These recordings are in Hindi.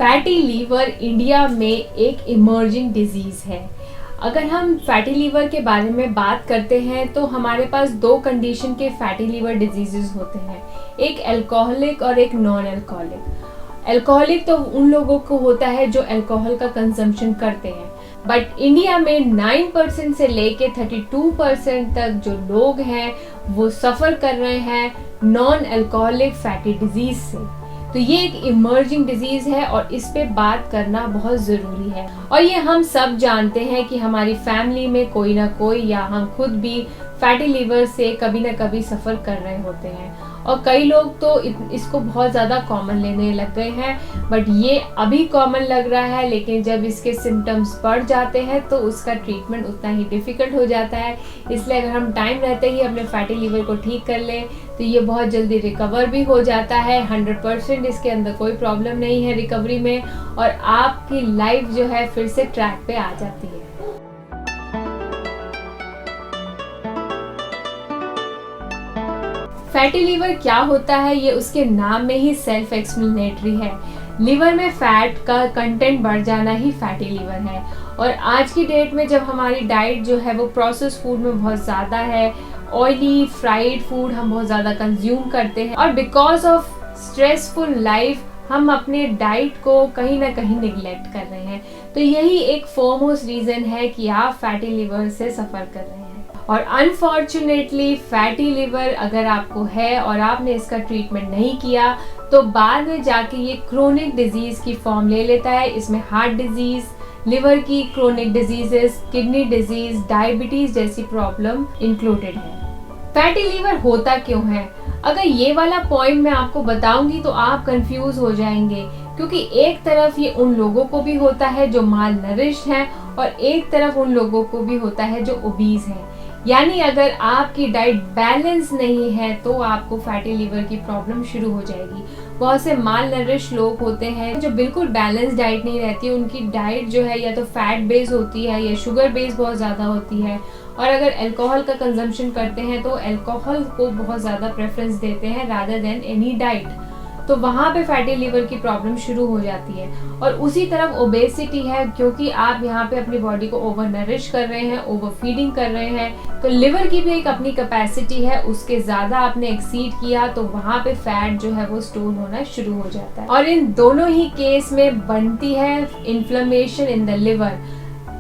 फैटी लीवर इंडिया में एक इमर्जिंग डिजीज़ है। अगर हम फैटी लीवर के बारे में बात करते हैं तो हमारे पास दो कंडीशन के फैटी लीवर डिजीजेस होते हैं, एक अल्कोहलिक और एक नॉन अल्कोहलिक। अल्कोहलिक तो उन लोगों को होता है जो अल्कोहल का कंजम्पशन करते हैं, बट इंडिया में 9% से लेके 32% तक जो लोग हैं वो सफ़र कर रहे हैं नॉन अल्कोहलिक फैटी डिजीज़ से। तो ये एक इमर्जिंग डिजीज है और इस पे बात करना बहुत ज़रूरी है। और ये हम सब जानते हैं कि हमारी फैमिली में कोई ना कोई या हम खुद भी फैटी लीवर से कभी ना कभी सफ़र कर रहे होते हैं, और कई लोग तो इसको बहुत ज़्यादा कॉमन लेने लग गए हैं। बट ये अभी कॉमन लग रहा है, लेकिन जब इसके सिम्टम्स बढ़ जाते हैं तो उसका ट्रीटमेंट उतना ही डिफ़िकल्ट हो जाता है। इसलिए अगर हम टाइम रहते ही अपने फैटी लीवर को ठीक कर लें तो ये बहुत जल्दी रिकवर भी हो जाता है। 100% इसके अंदर कोई प्रॉब्लम नहीं है रिकवरी में, और आपकी लाइफ जो है फिर से ट्रैक पे आ जाती है। फैटी लीवर क्या होता है ये उसके नाम में ही सेल्फ एक्सप्लेनेटरी है। लीवर में फैट का कंटेंट बढ़ जाना ही फैटी लीवर है। और आज की डेट में जब हमारी डाइट जो है वो प्रोसेस फूड में बहुत ज़्यादा है, ऑयली फ्राइड फूड हम बहुत ज़्यादा कंज्यूम करते हैं, और बिकॉज ऑफ स्ट्रेसफुल लाइफ हम अपने डाइट को कहीं ना कहीं निगलेक्ट कर रहे हैं। तो यही एक फोरमोस्ट रीज़न है कि आप फैटी लीवर से सफ़र कर रहे हैं। और अनफॉर्चुनेटली फैटी लीवर अगर आपको है और आपने इसका ट्रीटमेंट नहीं किया तो बाद में जाके ये क्रोनिक डिजीज़ की फॉर्म ले लेता है। इसमें हार्ट डिजीज़, लिवर की chronic diseases, kidney disease, diabetes जैसी प्रॉब्लम इंक्लूडेड है। फैटी लीवर होता क्यों है? अगर ये वाला पॉइंट मैं आपको बताऊंगी तो आप कंफ्यूज हो जाएंगे, क्योंकि एक तरफ ये उन लोगों को भी होता है जो माल नरिश्ड हैं, और एक तरफ उन लोगों को भी होता है जो ओबीज हैं। यानी अगर आपकी डाइट बैलेंस नहीं है तो आपको फैटी लीवर की प्रॉब्लम शुरू हो जाएगी। बहुत से माल नरिश लोग होते हैं जो बिल्कुल बैलेंस डाइट नहीं रहती, उनकी डाइट जो है या तो फैट बेस्ड होती है या शुगर बेस्ड बहुत ज़्यादा होती है, और अगर अल्कोहल का कंजम्पशन करते हैं तो अल्कोहल को बहुत ज़्यादा प्रेफरेंस देते हैं रादर देन एनी डाइट। तो वहाँ पे फैटी लीवर की प्रॉब्लम शुरू हो जाती है। और उसी तरफ ओबेसिटी है, क्योंकि आप यहाँ पे अपनी बॉडी को ओवर नरिश कर रहे हैं, ओवर फीडिंग कर रहे हैं। तो लिवर की भी एक अपनी कैपेसिटी है, उसके ज़्यादा आपने एक्सीड किया तो वहाँ पे फैट जो है वो स्टोर होना शुरू हो जाता है। और इन दोनों ही केस में बनती है इन्फ्लेमेशन इन द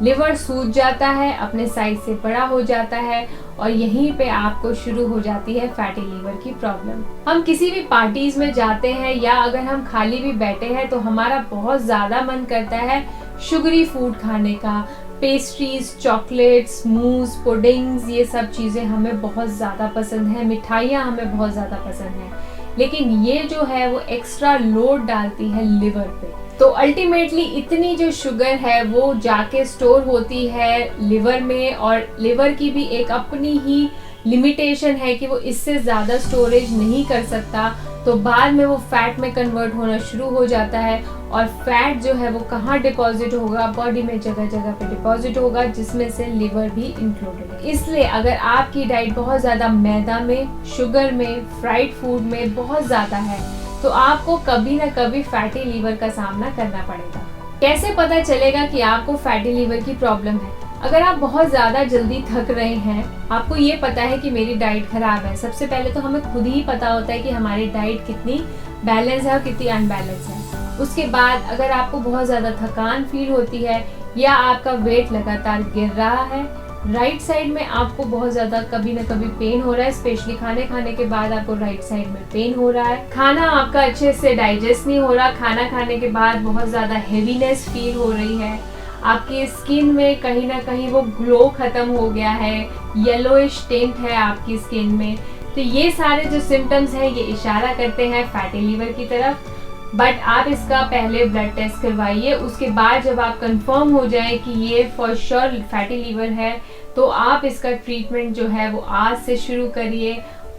लिवर सूज जाता है, अपने साइज से बड़ा हो जाता है, और यहीं पे आपको शुरू हो जाती है फैटी लीवर की प्रॉब्लम। हम किसी भी पार्टीज में जाते हैं या अगर हम खाली भी बैठे हैं तो हमारा बहुत ज़्यादा मन करता है शुगरी फूड खाने का। पेस्ट्रीज, चॉकलेट्स, मूस, पुडिंग्स, ये सब चीज़ें हमें बहुत ज़्यादा पसंद है, मिठाइयाँ हमें बहुत ज़्यादा पसंद है, लेकिन ये जो है वो एक्स्ट्रा लोड डालती है लिवर पे। तो अल्टीमेटली इतनी जो शुगर है वो जाके स्टोर होती है लिवर में, और लिवर की भी एक अपनी ही लिमिटेशन है कि वो इससे ज़्यादा स्टोरेज नहीं कर सकता। तो बाद में वो फैट में कन्वर्ट होना शुरू हो जाता है, और फैट जो है वो कहाँ डिपॉजिट होगा? बॉडी में जगह जगह पे डिपॉजिट होगा, जिसमें से लिवर भी इंक्लूडेड है। इसलिए अगर आपकी डाइट बहुत ज़्यादा मैदा में, शुगर में, फ्राइड फूड में बहुत ज़्यादा है तो आपको कभी ना कभी फैटी लीवर का सामना करना पड़ेगा। कैसे पता चलेगा कि आपको फैटी लीवर की प्रॉब्लम है? अगर आप बहुत ज़्यादा जल्दी थक रहे हैं, आपको ये पता है कि मेरी डाइट खराब है, सबसे पहले तो हमें खुद ही पता होता है कि हमारी डाइट कितनी बैलेंस है और कितनी अनबैलेंस है। उसके बाद अगर आपको बहुत ज़्यादा थकान फील होती है या आपका वेट लगातार गिर रहा है, राइट साइड में आपको बहुत ज़्यादा कभी ना कभी पेन हो रहा है, स्पेशली खाने के बाद आपको राइट साइड में पेन हो रहा है, खाना आपका अच्छे से डाइजेस्ट नहीं हो रहा, खाना खाने के बाद बहुत ज़्यादा हेवीनेस फील हो रही है, आपकी स्किन में कहीं ना कहीं वो ग्लो खत्म हो गया है, येलोइश टिंट है आपकी स्किन में, तो ये सारे जो सिम्टम्स हैं ये इशारा करते हैं फैटी लीवर की तरफ। बट आप इसका पहले ब्लड टेस्ट करवाइए, उसके बाद जब आप कंफर्म हो जाए कि ये फॉर श्योर फैटी लीवर है तो आप इसका ट्रीटमेंट जो है वो आज से शुरू करिए,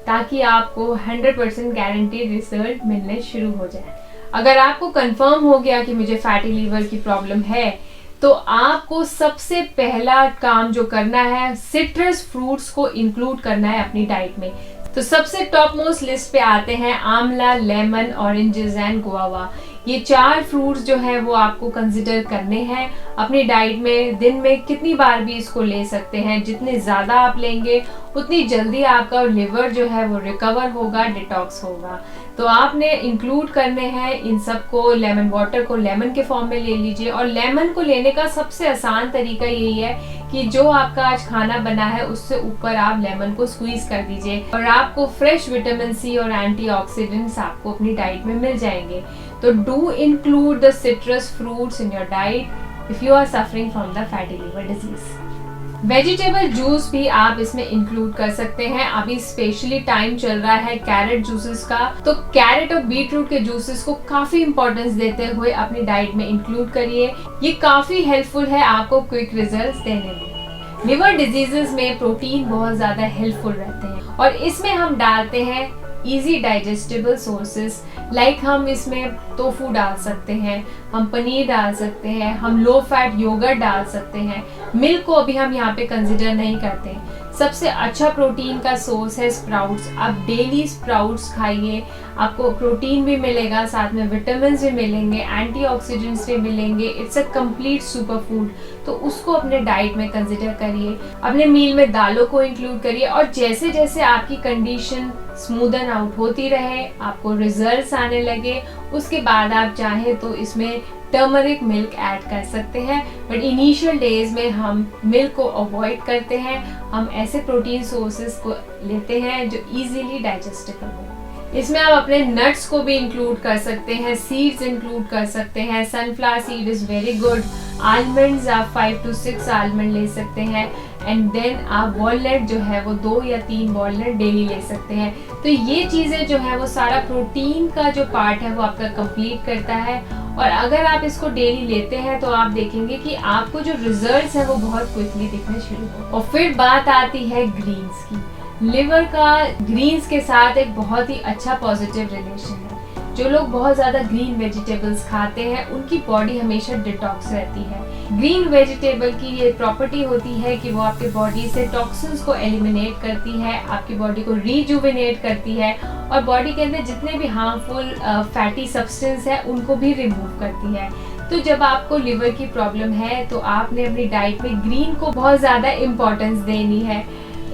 ताकि आपको 100% गारंटीड रिजल्ट मिलने शुरू हो जाए। अगर आपको कंफर्म हो गया कि मुझे फैटी लीवर की प्रॉब्लम है तो आपको सबसे पहला काम जो करना है, सिट्रस फ्रूट्स को इंक्लूड करना है अपनी डाइट में। तो सबसे टॉप मोस्ट लिस्ट पे आते हैं आंवला, लेमन, ऑरेंजेस एंड गुआवा। ये 4 फ्रूट्स जो है वो आपको कंसिडर करने हैं अपनी डाइट में। दिन में कितनी बार भी इसको ले सकते हैं, जितने ज़्यादा आप लेंगे उतनी जल्दी आपका लिवर जो है वो रिकवर होगा, डिटॉक्स होगा। तो आपने इंक्लूड करने हैं इन सबको। लेमन वाटर को लेमन के फॉर्म में ले लीजिए, और लेमन को लेने का सबसे आसान तरीका यही है कि जो आपका आज खाना बना है उससे ऊपर आप लेमन को स्क्वीज कर दीजिए, और आपको फ्रेश विटामिन सी और एंटीऑक्सीडेंट्स आपको अपनी डाइट में मिल जाएंगे। तो do include the citrus fruits in your diet if you are suffering from the fatty liver disease. Vegetable juice भी आप इसमें इंक्लूड कर सकते हैं। अभी स्पेशली टाइम चल रहा है कैरेट जूसेस का, तो कैरेट और बीटरूट के जूसेस को काफी इंपॉर्टेंस देते हुए अपनी डाइट में इंक्लूड करिए। ये काफी हेल्पफुल है आपको क्विक रिजल्ट्स देने में। लिवर डिजीजेस में प्रोटीन बहुत ज्यादा हेल्पफुल रहते हैं, और इसमें हम डालते हैं इजी डाइजेस्टेबल सोर्सेस, लाइक हम इसमें टोफू डाल सकते हैं, हम पनीर डाल सकते हैं, हम लो फैट योगर्ट डाल सकते हैं। मिल्क को अभी हम यहाँ पे कंसिडर नहीं करते। सबसे अच्छा प्रोटीन का सोर्स है स्प्राउट्स। आप डेली स्प्राउट्स खाइए, आपको प्रोटीन भी मिलेगा, साथ में विटामिन भी मिलेंगे, एंटीऑक्सीडेंट्स भी मिलेंगे। It's a complete super food, तो उसको अपने डाइट में कंसिडर करिए। अपने मील में दालों को इंक्लूड करिए, और जैसे जैसे आपकी कंडीशन स्मूदन आउट होती रहे, आपको रिजल्ट्स आने लगे, उसके बाद आप चाहें तो इसमें टर्मरिक मिल्क ऐड कर सकते हैं। बट इनिशियल डेज में हम मिल्क को अवॉइड करते हैं। हम ऐसे प्रोटीन सोर्सेज को लेते हैं जो इजीली डाइजेस्टेबल हो। इसमें आप अपने नट्स को भी इंक्लूड कर सकते हैं, सीड्स इंक्लूड कर सकते हैं। Sunflower seed is very good. Almonds आप 5 to 6 आलमंड ले सकते हैं, एंड देन आप वॉलनट जो है वो 2 या 3 वॉलनट डेली ले सकते हैं। तो ये चीज़ें जो है वो सारा प्रोटीन का जो पार्ट है वो आपका कंप्लीट करता है, और अगर आप इसको डेली लेते हैं तो आप देखेंगे कि आपको जो रिजल्ट्स है वो बहुत क्विकली दिखने शुरू हो। और फिर बात आती है ग्रीन्स की। लिवर का ग्रीन्स के साथ एक बहुत ही अच्छा पॉजिटिव रिलेशन है। जो लोग बहुत ज़्यादा ग्रीन वेजिटेबल्स खाते हैं उनकी बॉडी हमेशा डिटॉक्स रहती है। ग्रीन वेजिटेबल की ये प्रॉपर्टी होती है कि वो आपके बॉडी से टॉक्सिन्स को एलिमिनेट करती है, आपकी बॉडी को रिजुविनेट करती है, और बॉडी के अंदर जितने भी हार्मफुल फैटी सब्सटेंस है उनको भी रिमूव करती है। तो जब आपको लिवर की प्रॉब्लम है तो आपने अपनी डाइट में ग्रीन को बहुत ज़्यादा इम्पोर्टेंस देनी है।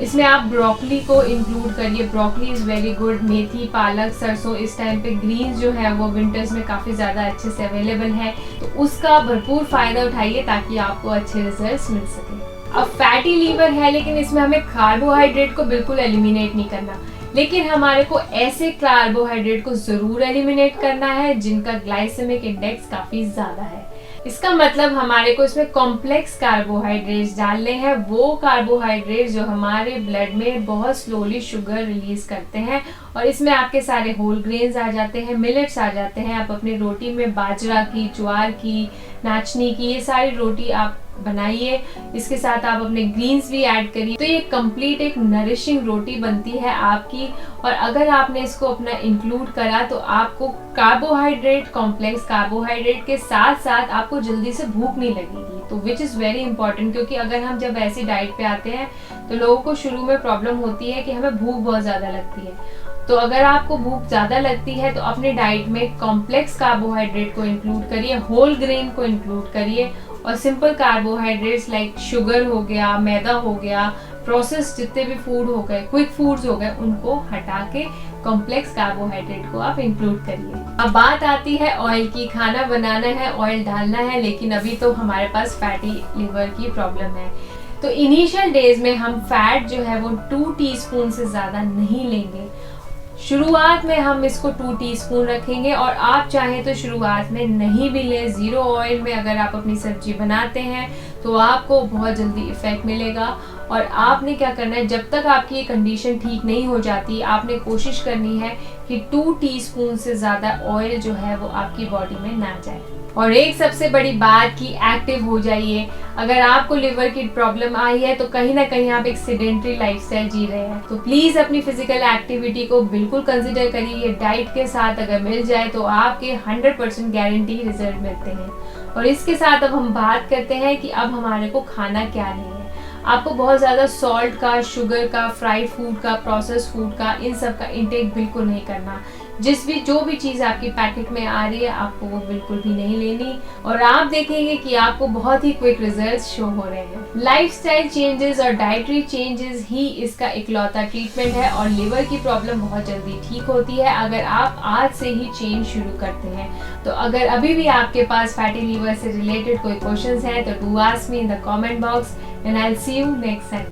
इसमें आप ब्रोकली को इंक्लूड करिए। Broccoli is very good. मेथी, पालक, सरसों, इस टाइम पे ग्रीन्स जो है वो विंटर्स में काफ़ी ज़्यादा अच्छे से अवेलेबल है, तो उसका भरपूर फ़ायदा उठाइए ताकि आपको अच्छे रिजल्ट्स मिल सके। अब फैटी लीवर है, लेकिन इसमें हमें कार्बोहाइड्रेट को बिल्कुल एलिमिनेट नहीं करना, लेकिन हमारे को ऐसे कार्बोहाइड्रेट को ज़रूर एलिमिनेट करना है जिनका ग्लाइसेमिक इंडेक्स काफ़ी ज़्यादा है। इसका मतलब हमारे को इसमें कॉम्प्लेक्स कार्बोहाइड्रेट्स डालने हैं, वो कार्बोहाइड्रेट्स जो हमारे ब्लड में बहुत स्लोली शुगर रिलीज करते हैं। और इसमें आपके सारे होल ग्रेन्स आ जाते हैं, मिलेट्स आ जाते हैं। आप अपनी रोटी में बाजरा की, ज्वार की, नाचनी की, ये सारी रोटी आप बनाइए। इसके साथ आप अपने ग्रीन्स भी ऐड करिए, तो ये कंप्लीट एक नरिशिंग रोटी बनती है आपकी। और अगर आपने इसको अपना इंक्लूड करा तो आपको कार्बोहाइड्रेट, कॉम्प्लेक्स कार्बोहाइड्रेट के साथ साथ आपको जल्दी से भूख नहीं लगेगी, तो विच इज़ वेरी इंपॉर्टेंट। क्योंकि अगर हम जब ऐसी डाइट पे आते हैं तो लोगों को शुरू में प्रॉब्लम होती है कि हमें भूख बहुत ज़्यादा लगती है। तो अगर आपको भूख ज़्यादा लगती है तो अपने डाइट में कॉम्प्लेक्स कार्बोहाइड्रेट को इंक्लूड करिए, होल ग्रेन को इंक्लूड करिए, और सिंपल कार्बोहाइड्रेट्स लाइक शुगर हो गया, मैदा हो गया, प्रोसेस जितने भी फूड हो गए, क्विक फूड्स हो गए, उनको हटा के कॉम्प्लेक्स कार्बोहाइड्रेट को आप इंक्लूड करिए। अब बात आती है ऑयल की। खाना बनाना है, ऑयल डालना है, लेकिन अभी तो हमारे पास फैटी लिवर की प्रॉब्लम है, तो इनिशियल डेज में हम फैट जो है वो 2 टीस्पून से ज़्यादा नहीं लेंगे। शुरुआत में हम इसको 2 टीस्पून रखेंगे, और आप चाहें तो शुरुआत में नहीं भी लें। ज़ीरो ऑयल में अगर आप अपनी सब्जी बनाते हैं तो आपको बहुत जल्दी इफेक्ट मिलेगा। और आपने क्या करना है, जब तक आपकी ये कंडीशन ठीक नहीं हो जाती, आपने कोशिश करनी है कि 2 टीस्पून से ज़्यादा ऑयल जो है वो आपकी बॉडी में ना जाए। और एक सबसे बड़ी बात कि एक्टिव हो जाइए। अगर आपको लिवर की प्रॉब्लम आई है तो कहीं ना कहीं आप एक सेडेंटरी लाइफस्टाइल जी रहे हैं, तो प्लीज अपनी फिजिकल एक्टिविटी को बिल्कुल कंसिडर करिए। ये डाइट के साथ अगर मिल जाए तो आपके 100% गारंटी रिजल्ट मिलते हैं। और इसके साथ अब हम बात करते हैं कि अब हमारे को खाना क्या नहीं है। आपको बहुत ज़्यादा सॉल्ट का, शुगर का, फ्राइड फूड का, प्रोसेस फूड का, इन सब का इंटेक बिल्कुल नहीं करना। जो भी चीज़ आपकी पैकेट में आ रही है आपको वो बिल्कुल भी नहीं लेनी, और आप देखेंगे कि आपको बहुत ही क्विक रिजल्ट्स शो हो रहे हैं। लाइफस्टाइल चेंजेस और डाइटरी चेंजेस ही इसका इकलौता ट्रीटमेंट है, और लिवर की प्रॉब्लम बहुत जल्दी ठीक होती है अगर आप आज से ही चेंज शुरू करते हैं। तो अगर अभी भी आपके पास फैटी लीवर से रिलेटेड कोई क्वेश्चंस हैं तो do ask me in the comment box, and I will see you next time.